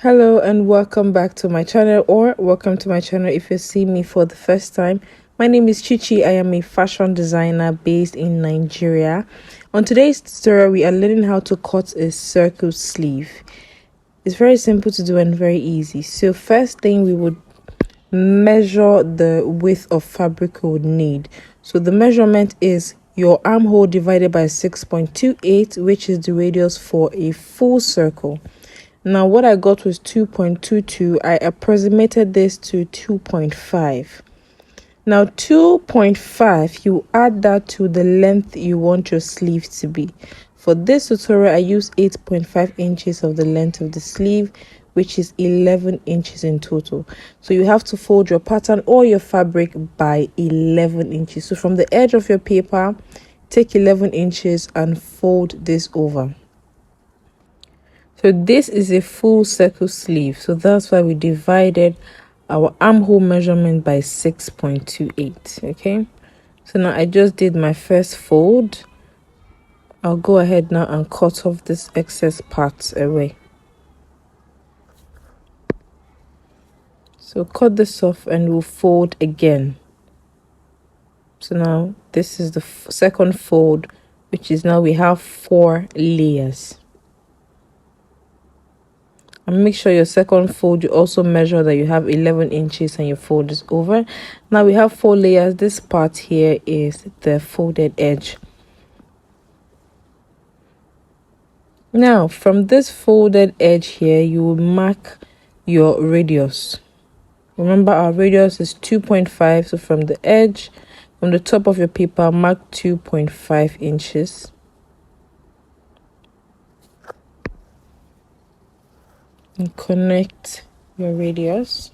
Hello and welcome back to my channel, or welcome to my channel if you see me for the first time. My name is Chichi. I am a fashion designer based in Nigeria. On today's tutorial, we are learning how to cut a circle sleeve. It's very simple to do and very easy. So first thing, we would measure the width of fabric we would need. So the measurement is your armhole divided by 6.28, which is the radius for a full circle. Now what I got was 2.22. I approximated this to 2.5. Now 2.5, you add that to the length you want your sleeve to be. For this tutorial, I use 8.5 inches of the length of the sleeve, which is 11 inches in total. So you have to fold your pattern or your fabric by 11 inches. So from the edge of your paper, take 11 inches and fold this over. So this is a full circle sleeve. So that's why we divided our armhole measurement by 6.28. Okay. So now I just did my first fold. I'll go ahead now and cut off this excess part away. So cut this off and we'll fold again. So now this is the second fold, which is now we have 4 layers. And make sure your second fold, you also measure that you have 11 inches and your fold is over. Now we have 4 layers. This part here is the folded edge. Now from this folded edge here, you will mark your radius. Remember, our radius is 2.5. So from the edge, from the top of your paper, mark 2.5 inches. And connect your radius.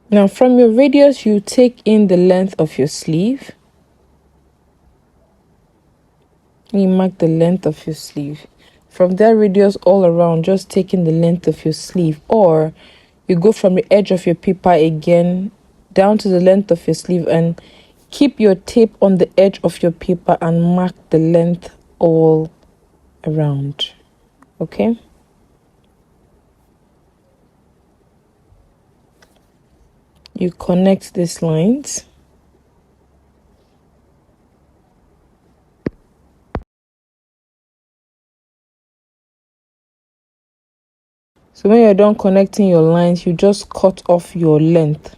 Now from your radius, you take in the length of your sleeve. You mark the length of your sleeve. From that radius all around, just taking the length of your sleeve, or you go from the edge of your paper again down to the length of your sleeve and keep your tape on the edge of your paper and mark the length all around. Okay. You connect these lines. So when you're done connecting your lines, you just cut off your length.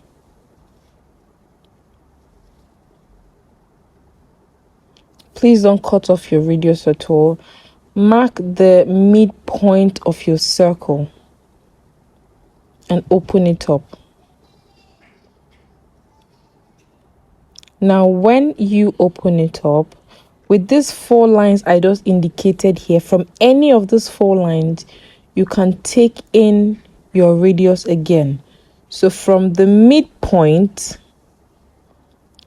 Please don't cut off your radius at all. Mark the midpoint of your circle and open it up. Now when you open it up, with these 4 lines I just indicated here, from any of these 4 lines you can take in your radius again. So from the midpoint,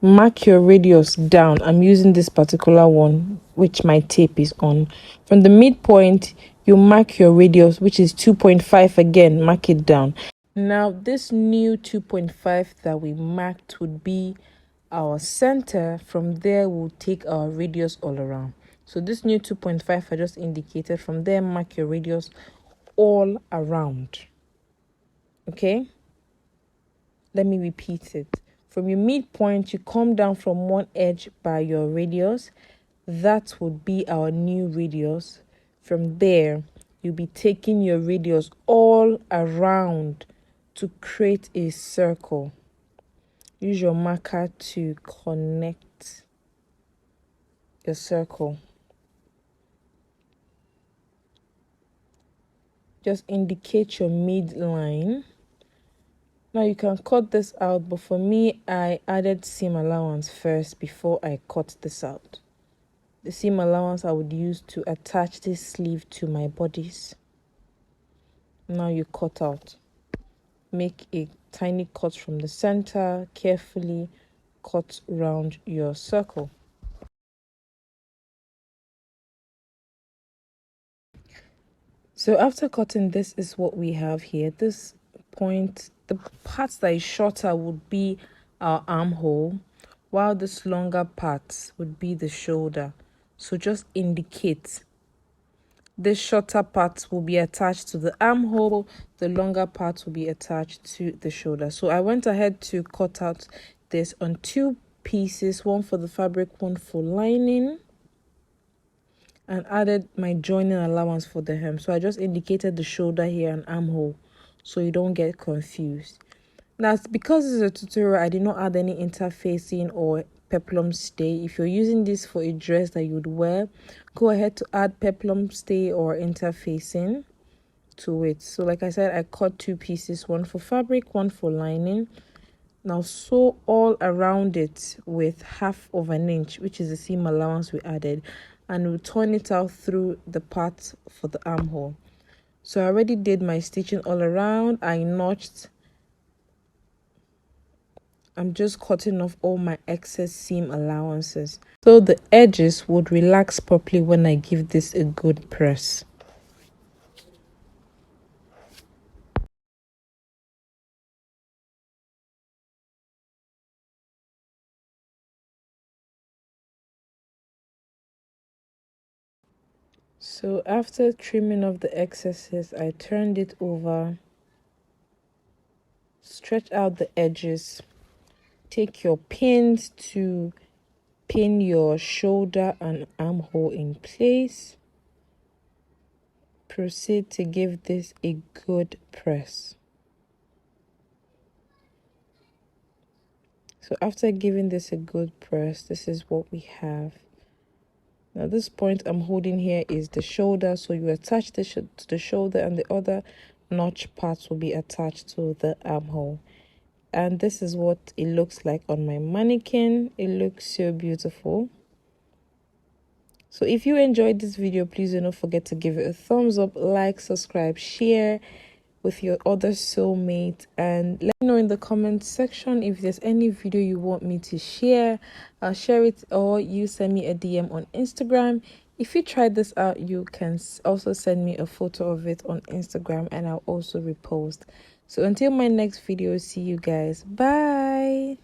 mark your radius down. I'm using this particular one which my tape is on. From the midpoint, you mark your radius, which is 2.5. again, mark it down. Now this new 2.5 that we marked would be our center. From there we'll take our radius all around. So this new 2.5 I just indicated, from there mark your radius all around. Okay, let me repeat it. From your midpoint, you come down from one edge by your radius. That would be our new radius. From there, you'll be taking your radius all around to create a circle. Use your marker to connect your circle. Just indicate your midline. Now you can cut this out, but for me, I added seam allowance first before I cut this out. The seam allowance I would use to attach this sleeve to my bodice. Now you cut out. Make a tiny cut from the center, carefully cut around your circle. So after cutting, this is what we have here. This point, the part that is shorter would be our armhole, while this longer part would be the shoulder. So just indicate. this shorter part will be attached to the armhole, the longer part will be attached to the shoulder. So I went ahead to cut out this on 2 pieces, one for the fabric, one for lining, and added my joining allowance for the hem. So I just indicated the shoulder here and armhole so you don't get confused. Now, because this is a tutorial, I did not add any interfacing or peplum stay. If you're using this for a dress that you would wear, go ahead to add peplum stay or interfacing to it. So like I said, I cut 2 pieces, one for fabric, one for lining. Now sew all around it with 1/2 inch, which is the seam allowance we added, and we'll turn it out through the part for the armhole. So I already did my stitching all around. I notched. I'm just cutting off all my excess seam allowances so the edges would relax properly when I give this a good press. So after trimming off the excesses, I turned it over, stretch out the edges, take your pins to pin your shoulder and armhole in place. Proceed to give this a good press. So after giving this a good press, this is what we have. Now this point I'm holding here is the shoulder, so you attach this to the shoulder and the other notch parts will be attached to the armhole. And this is what it looks like on my mannequin. It looks so beautiful. So if you enjoyed this video, please do not forget to give it a thumbs up, like, subscribe, share with your other soulmate, and let me know in the comment section if there's any video you want me to share. I'll share it, or you send me a DM on Instagram. If you tried this out, you can also send me a photo of it on Instagram and I'll also repost. So until my next video, see you guys. Bye.